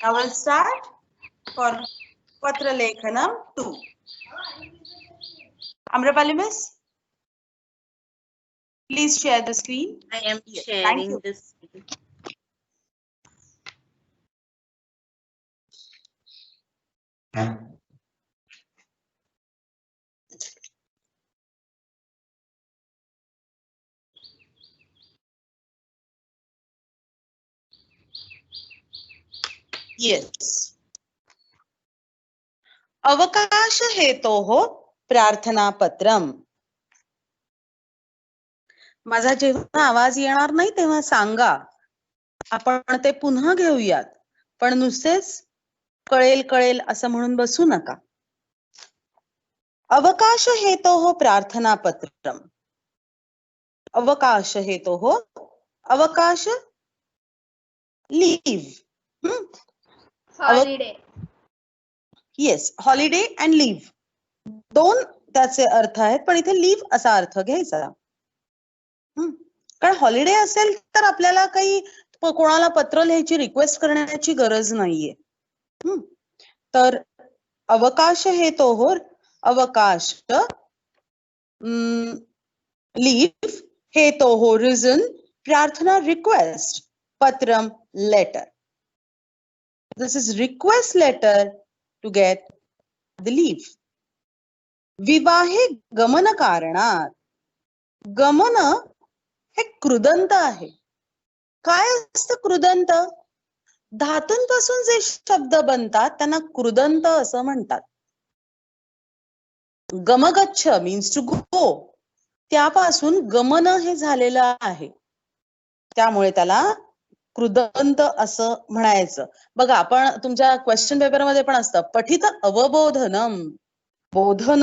Now we'll start for Patra Lekhanam 2. Amrapali Miss, please share the screen. I am Yes, sharing thank you. this. Yes. अवकाश हेतोः प्रार्थनापत्रम. माझा जेव्हा आवाज येणार नाही तेव्हा सांगा. आपण ते पुन्हा घेऊयात. पण नुसतेच कळेल कळेल असं म्हणून बसू नका. अवकाश हेतोः प्रार्थनापत्रम. अवकाश हेतोः अवकाश leave. Holiday. Yes, holiday and leave दोन त्याचे अर्थ आहेत, पण इथे लीव असा अर्थ घ्यायचा. कारण हॉलिडे असेल तर आपल्याला काही कोणाला पत्र लिहायची रिक्वेस्ट करण्याची गरज नाहीये. तर अवकाश हेतोः अवकाश लीव हेतोः रिझन प्रार्थना रिक्वेस्ट पत्रम letter. This is request letter to get the leave. विवाहे गमन कारणात. गमन हे कृदंत आहे. काय असतं कृदंत? धातूंपासून जे शब्द बनतात त्यांना कृदंत असं म्हणतात. गमगच्छ मीन्स टू गो, त्यापासून गमन हे झालेलं आहे, त्यामुळे त्याला कृदंत असं म्हणायचं. बघा, आपण तुमच्या क्वेश्चन पेपर मध्ये पण असतं पठित अवबोधनम. बोधन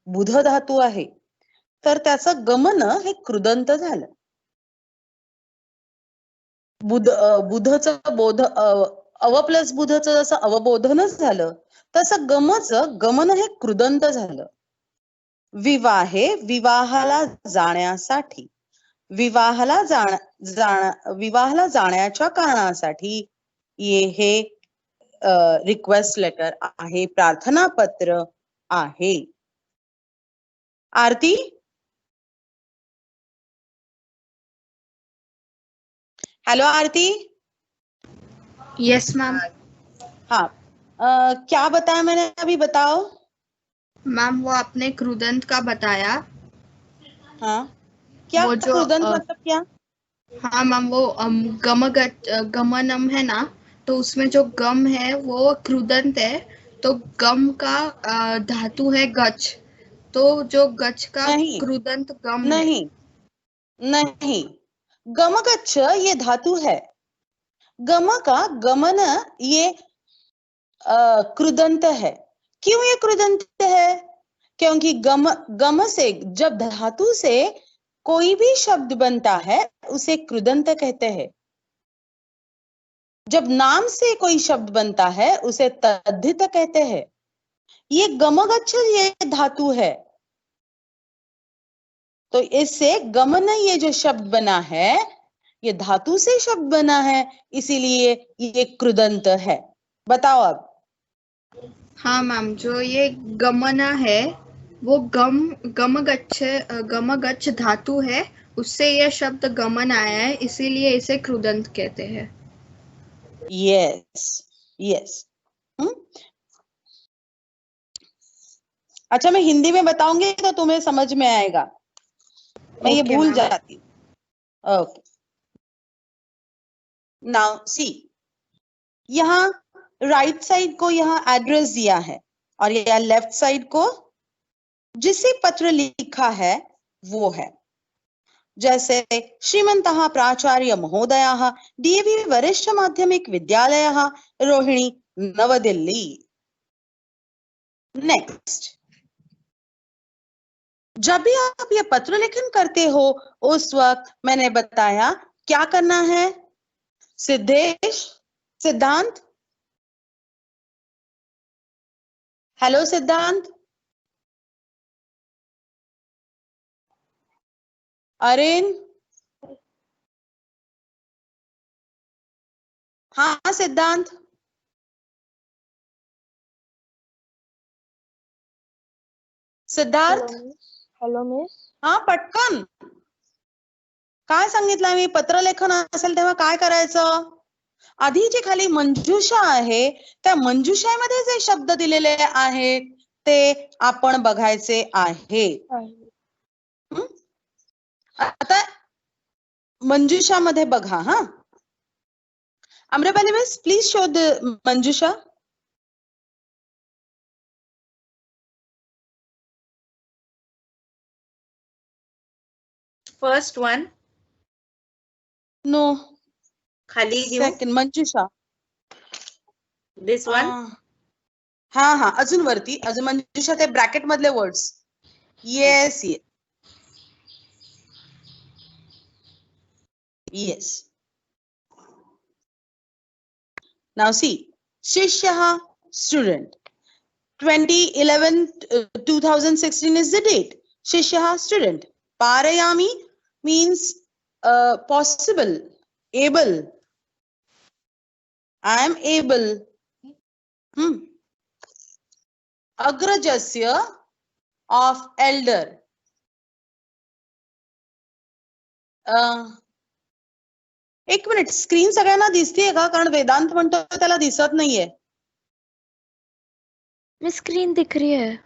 बुध धातू आहे, तर त्याचं गमन हे कृदंत झालं. बुधचं बोध अव प्लस बुधचं जसं अवबोधनच झालं, तसं गमचं गमन हे कृदंत झालं. विवाहे विवाहाला जाण्यासाठी. विवाहाला जाण्याच्या कारणासाठी हे रिक्वेस्ट लेटर आहे, प्रार्थना पत्र आहे. Aarti, hello Aarti. Yes ma'am. हाँ, क्या बताया मैंने अभी, बताओ. मैम वो आपने कृदंत का बताया. हाँ, क्या वो जो कृदंत मतलब क्या? हाँ मैम, वो गमनम है ना, तो उसमें जो गम है वो कृदंत है. तो गम का धातु है गच, तो जो गच का नहीं कृदंत गम है. नहीं नहीं, गमगच्छ ये धातु है. गम का गमन ये कृदंत है. क्यों ये कृदंत है? क्योंकि गम से, जब धातु से कोई भी शब्द बनता है उसे कृदंत कहते हैं. जब नाम से कोई शब्द बनता है उसे तद्धित कहते हैं. ये गमगच्छ ये धातु है, तो इससे गमन ये जो शब्द बना है ये धातु से शब्द बना है, इसीलिए ये कृदंत है. बताओ अब. हाँ मैम, जो ये गमना है वो गमगच्छ धातु है, उससे यह शब्द गमन आया है, इसीलिए इसे कृदंत कहते हैं. Yes yes. अच्छा, मैं हिंदी में बताऊंगी तो तुम्हें समझ में आएगा. मैं ये भूल जाती हूँ. ओके, नाउ सी, यहाँ राइट साइड को यहाँ एड्रेस दिया है और यहाँ लेफ्ट साइड को जिसे पत्र लिखा है वो है. जैसे श्रीमन्तः प्राचार्य महोदयाः डीएवी वरिष्ठ माध्यमिक विद्यालयः रोहिणी नवदिल्ली. नेक्स्ट, जब भी आप ये पत्र लेखन करते हो उस वक्त मैंने बताया क्या करना है. सिद्धेश, सिद्धांत, हेलो सिद्धांत, अरेन, हाँ सिद्धांत, सिद्धार्थ, हॅलो मिस. हा पटकन. काय सांगितलं मी, पत्रलेखन असेल तेव्हा काय करायचं? आधी जी खाली मंजुषा आहे त्या मंजुषामध्ये जे शब्द दिलेले आहेत ते आपण बघायचे आहे. आता मंजुषामध्ये बघा. हा, Amrapali miss, please show the manjusha. First one. No, खाली घेऊ. सेकंड मंजुषा. This one. हा हा, अजून वरती, अजून मंजुषा ते ब्रॅकेट मधले words. Yes yes yes. Now see, शिष्यः स्टूडेंट. 2016 is the date. शिष्यः स्टूडेंट. पारयामि means possible, able. I am able. अग्रजस्य of elder. एक मिनिट, स्क्रीन सगळ्यांना दिसतीये का? कारण वेदांत म्हणतो त्याला दिसत नाहीये. मी स्क्रीन दिख रही है.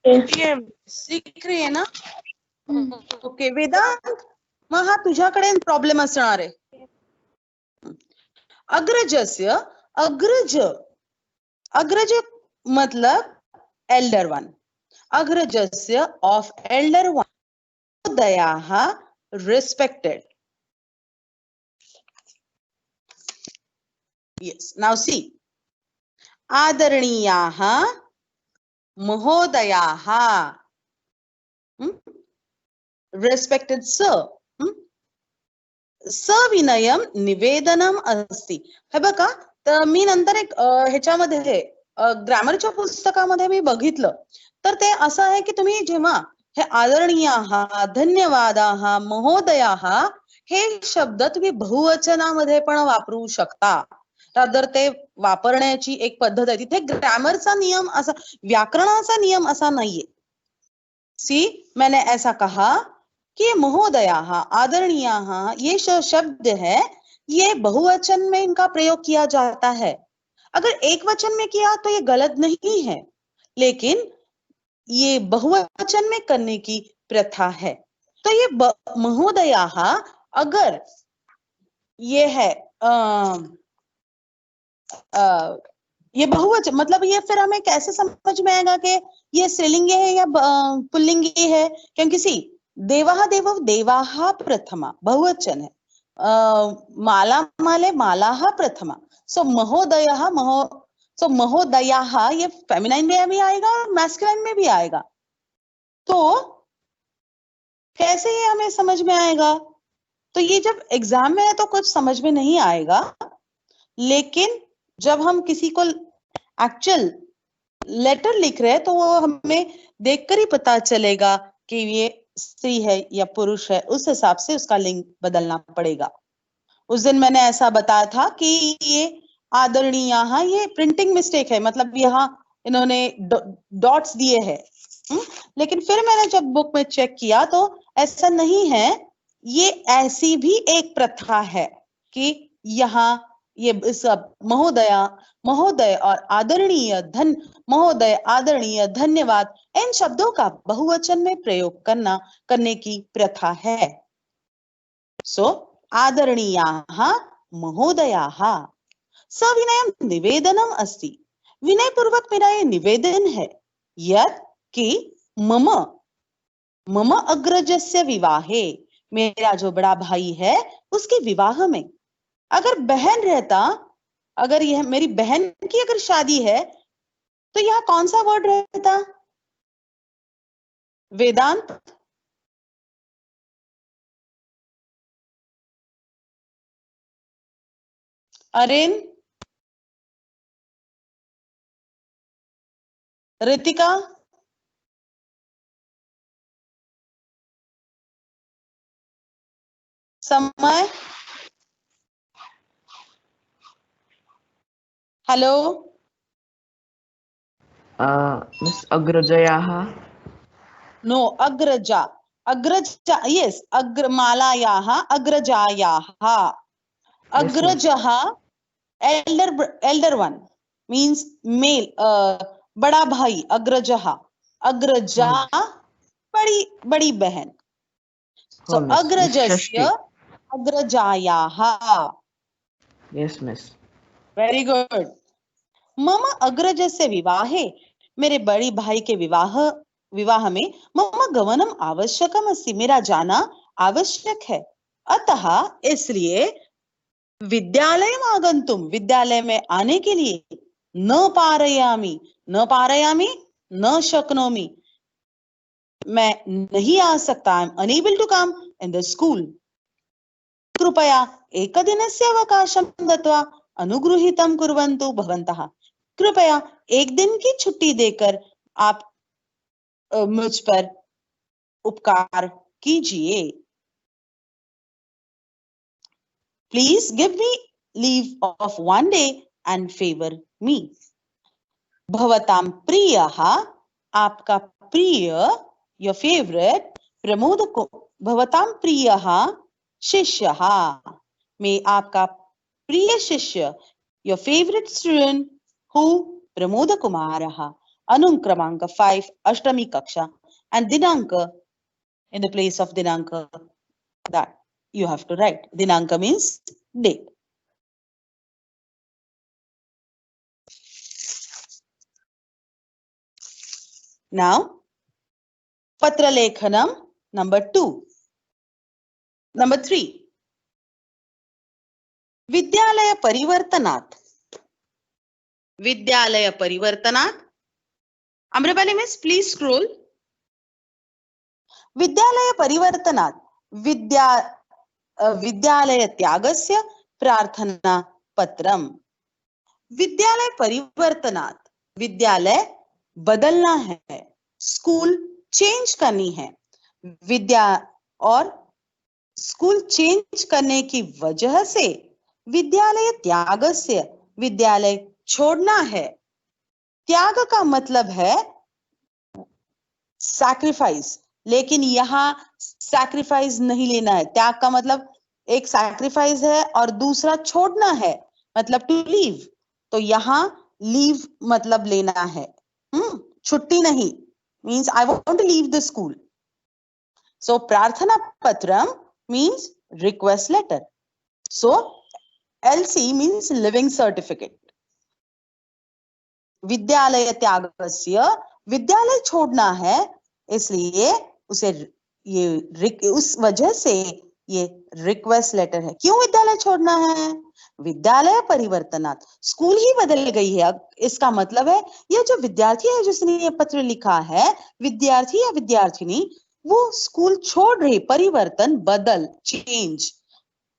दिख रही है ना? ओके वेदांत, मग हा तुझ्याकडे प्रॉब्लेम असणार आहे. अग्रजस्य, अग्रज, अग्रज मतलब एल्डर वन. अग्रजस्य ऑफ एल्डर वन. दयाः रिस्पेक्टेड. Yes. Now see. आदरणीयाः महोदयाः. Respected sir. सविनयम निवेदनम अस्ति. हे बघा, तर मी नंतर एक ह्याच्यामध्ये ग्रामरच्या पुस्तकामध्ये मी बघितलं, तर ते असं आहे की तुम्ही जेव्हा हे आदरणीयाः, धन्यवादाः, महोदयाः हे शब्द तुम्ही बहुवचनामध्ये पण वापरू शकता. तर ते वापरण्याची एक पद्धत आहे. तिथे ग्रामरचा नियम असा, व्याकरणाचा नियम असा नाहीये. सी, मैंने ऐसा कहा कि महोदयाः, आदरणीयाः ये शब्द है, ये बहुवचन में इनका प्रयोग किया जाता है. अगर एक वचन में किया तो ये गलत नहीं है, लेकिन ये बहुवचन में करने की प्रथा है. तो ये महोदयाः अगर ये है ये बहुवचन, मतलब ये फिर हमें कैसे समझ में आएगा कि ये स्त्रीलिंगी है या पुल्लिंगी है? क्योंकि सी, देवः देवौ देवाः प्रथमा बहुवचन है. माला माले मालाः प्रथमा. सो महोदयः सो महोदयाः ये फेमिनाइन में भी आएगा और मैस्कुलाइन में भी आएगा. तो कैसे ये हमें समझ में आएगा? तो ये जब एग्जाम में है तो कुछ समझ में नहीं आएगा, लेकिन जब हम किसी को एक्चुअल लेटर लिख रहे हैं तो वो हमें देखकर ही पता चलेगा कि ये स्त्री है या पुरुष है. उस हिसाब से उसका लिंग बदलना पड़ेगा. उस दिन मैंने ऐसा बताया था कि ये आदरणीयाः ये प्रिंटिंग मिस्टेक है, मतलब यहाँ इन्होंने डॉट्स दिए हैं. लेकिन फिर मैंने जब बुक में चेक किया तो ऐसा नहीं है. ये ऐसी भी एक प्रथा है कि यहाँ ये इस महोदय और आदरणीय, महोदय, आदरणीय, धन्यवाद, इन शब्दों का बहुवचन में प्रयोग करने की प्रथा है. सो आदरणीयाः महोदयाः. सविनयम निवेदनम अस्ति. विनय पूर्वक मेरा ये निवेदन है यत् कि मम अग्रजस्य विवाहे, मेरा जो बड़ा भाई है उसके विवाह में, अगर बहन रहता, अगर यह मेरी बहन की अगर शादी है तो यह कौन सा वर्ड रहता? वेदांत, अरेन, रितिका, समय, हेलो. मिस अग्रजयाः. नो अग्रजा अग्रजा यस मालायाः अग्रजायाः अग्रजः elder one means male बड़ा भाई अग्रजः अग्रजा बड़ी बहन so miss. अग्रजस्य अग्रजायाः Yes, miss. Very good मम अग्रजस्य विवाहे मेरे बड़ी भाई के विवाह में मम गमनम आवश्यकम अस्ति मेरा जाना आवश्यक है अतः इसलिए विद्यालय आगंतुम विद्यालय में आने के लिए न पारयामि न शक्नोमि मैं नहीं आ सकता I am unable to come in the school कृपया एकदिनस्य अवकाशं दत्वा अनुगृहीतं कुर्वन्तु भवन्तः कृपया एक दिन की छुट्टी देकर आप मुझ पर उपकार कीजिए please give me leave of one day and favour me भवतां प्रियः आपका प्रिय योर फेवरेट प्रमोद को भवतां प्रियः शिष्यः में आपका प्रिय शिष्य your favourite student who Pramod कुमारः अनुक्रमांक 5 अष्टमी कक्षा and dinanka in the place of dinanka that you have to write dinanka means date now patra lekhanam number 3 विद्यालय परिवर्तनात् Amrapali miss please scroll विद्यालय परिवर्तनात् विद्यालय त्यागस्य प्रार्थना पत्रम विद्यालय परिवर्तनात् विद्यालय बदलना है स्कूल चेंज करनी है और स्कूल चेंज करने की वजह से विद्यालय त्यागस्य विद्यालय छोड़ना है त्याग का मतलब है सैक्रिफाइस लेकिन यहाँ सैक्रिफाइस नहीं लेना है त्याग का मतलब एक सैक्रिफाइस है और दूसरा छोड़ना है मतलब टू लीव तो यहाँ लीव मतलब लेना है छुट्टी नहीं means I want to leave the school so प्रार्थना पत्रम means request letter so LC means leaving certificate विद्यालय त्यागस्य विद्यालय छोड़ना है इसलिए उसे उस वजह से ये रिक्वेस्ट लेटर है क्यों विद्यालय छोड़ना है विद्यालय परिवर्तनात् स्कूल ही बदल गई है इसका मतलब है ये जो विद्यार्थी है जिसने ये पत्र लिखा है विद्यार्थी या विद्यार्थिनी वो स्कूल छोड़ रही परिवर्तन बदल चेंज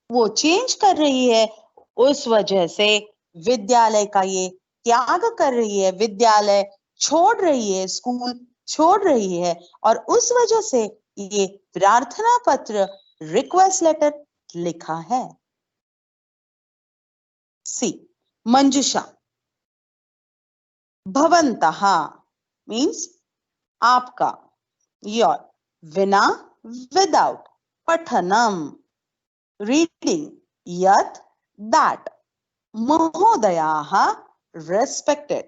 वो चेंज कर रही है उस वजह से विद्यालय का ये त्याग कर रही है विद्यालय छोड़ रही है स्कूल छोड़ रही है और उस वजह से ये प्रार्थना पत्र रिक्वेस्ट लेटर लिखा है सी मंजुषा भवन्तः मीन्स आपका योर विना विदाउट पठनम रीडिंग यत दैट महोदयाः respected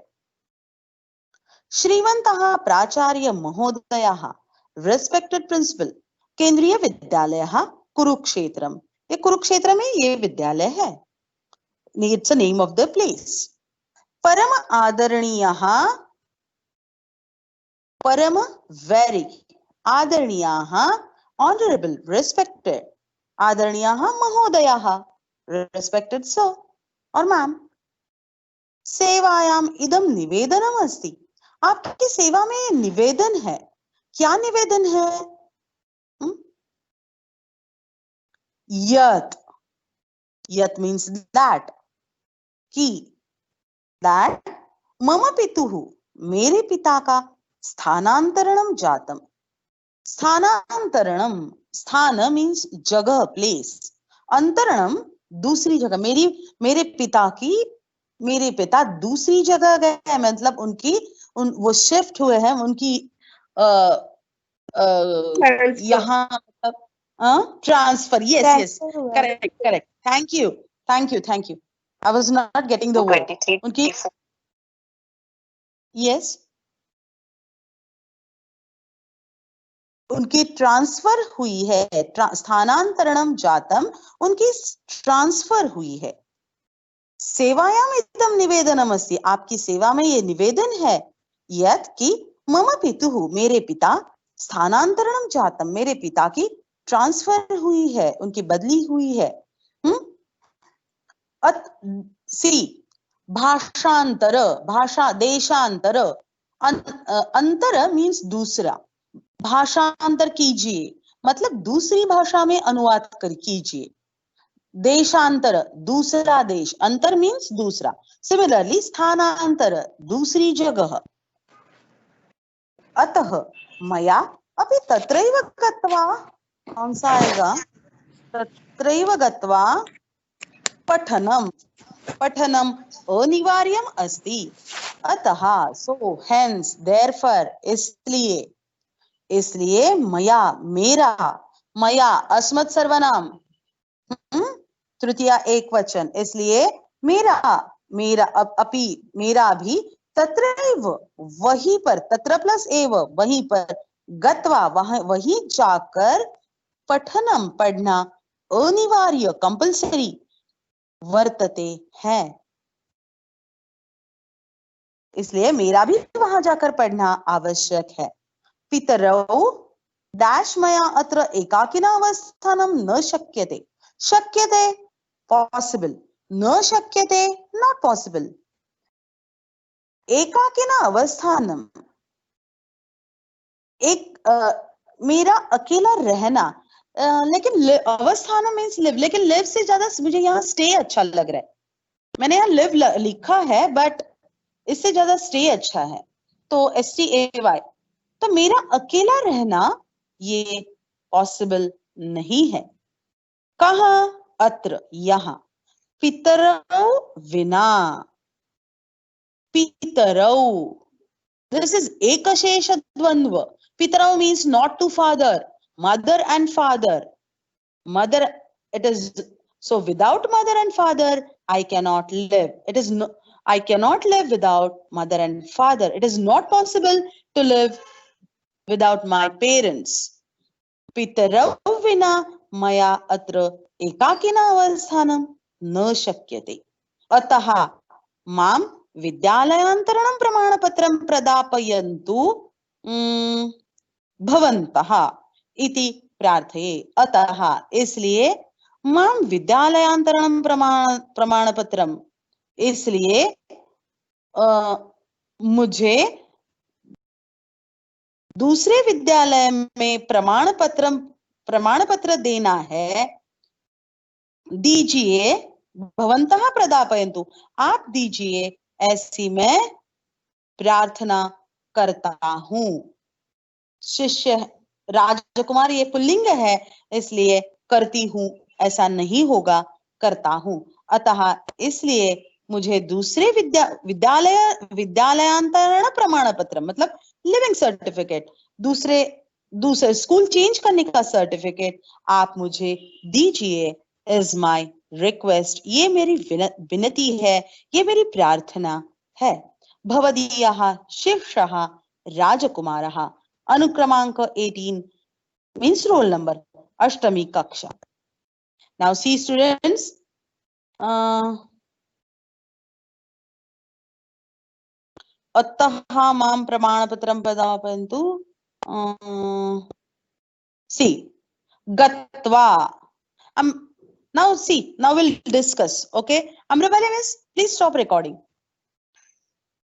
श्रीमन्तः प्राचार्य महोदयाः respected principal केंद्रीय विद्यालयः कुरुक्षेत्रम ये कुरुक्षेत्र में ये विद्यालय है it's a name of the place परम आदरणीयः परम very आदरणीयाः honorable respected आदरणीयाः महोदयाः respected sir और मैम सेवायाम इदम निवेदनम अस्ति आपकी सेवा में निवेदन है क्या निवेदन है यत मीन्स दैट कि दैट मम पितुः मेरे पिता का स्थानांतरणम जातम स्थानांतरणम स्थान मीन्स जगह प्लेस अंतरणम दूसरी जगह मेरे पिता दूसरी जगह गए मतलब वो शिफ्ट हुए हैं उनकी यहाँ transfer. Yes, correct. Thank you. I was not getting the word. उनकी यस, उनकी ट्रांसफर हुई है. स्थानांतरणम जातम, उनकी ट्रांसफर हुई है. सेवायाम इदम निवेदनम अस्ति, आपकी सेवा में ये निवेदन है. यत् कि मम पितुः, मेरे पिता, स्थानांतरणम जातम, मेरे पिता की ट्रांसफर हुई है, उनकी बदली हुई है. सी भाषांतर, भाषा देशांतर. अंतर मीन्स दूसरा. भाषांतर कीजिए मतलब दूसरी भाषा में अनुवाद कीजिए. देशांतर दूसरा देश, अंतर मीन्स दूसरा. सिमिलरली स्थानांतर दूसरी जगह. अतः मया अपि तत्रैव गत्वा, कौन सा आएगा, तत्रैव गत्वा पठनम अनिवार्यम अस्ति. अतः सो हेंस देयरफॉर, इसलिए मया मेरा, मया अस्मत् सर्वनाम, तृतीया एक वचन, इसलिए मेरा अपि, मेरा भी, तत्रैव वहीं पर, तत्र प्लस एव वहीं पर, गत्वा वहीं जाकर, पठनम पढ़ना, अनिवार्य कंपल्सरी, वर्तते है. इसलिए मेरा भी वहां जाकर पढ़ना आवश्यक है. पितरौ डैश मया अत्र एकाकिना अवस्थानं न शक्यते. शक्यते पॉसिबल, न शक्यते नॉट पॉसिबल. एकाकिना अवस्थानम, मेरा अकेला रहना, लेकिन अवस्थानम मीन्स लिव, लेकिन लिव से ज्यादा मुझे यहाँ स्टे अच्छा लग रहा है. मैंने यहाँ लिव लिखा है बट इससे ज्यादा स्टे अच्छा है, तो STAY. तो मेरा अकेला रहना ये पॉसिबल नहीं है. कहाँ? अत्र, यहाँ. पितरौ विना, पितरौ, this is ekashesha dvandva. Pitarau means not to father, mother and father. Mother, it is, so without mother and father I cannot live. It is no, I cannot live without mother and father. It is not possible to live without my parents. Pitarau vina maya atra ekakina avasthanam न शक्यते. अतः माम विद्यालयांतरणं प्रमाणपत्रं प्रदापयन्तु भवन्तः इति प्रार्थये. अतः इसलिए, माम विद्यालयांतरणं प्रमाणपत्रम, इसलिए मुझे दूसरे विद्यालय में प्रमाणपत्र देना है. दीजिए, भवन्तः प्रदापयन्तु, आप दीजिए, ऐसी मैं प्रार्थना करता हूँ. शिष्य राजकुमार ये पुल्लिंग है, इसलिए करती हूँ ऐसा नहीं होगा, करता हूँ. अतः इसलिए मुझे दूसरे विद्यालयांतरण प्रमाण पत्र मतलब लिविंग सर्टिफिकेट, दूसरे स्कूल चेंज करने का सर्टिफिकेट आप मुझे दीजिए. इज माई रिक्वेस्ट, ये मेरी विनती है, ये मेरी प्रार्थना है. भवदीयः शिष्यः राजकुमारः, अनुक्रमांक 18 means roll number, अष्टमी कक्षा. Now see students, अतः मां प्रमाणपत्रं प्रदापयन्तु. See, gatva. Now see, now we'll discuss. Okay, Amrapali miss, please stop recording.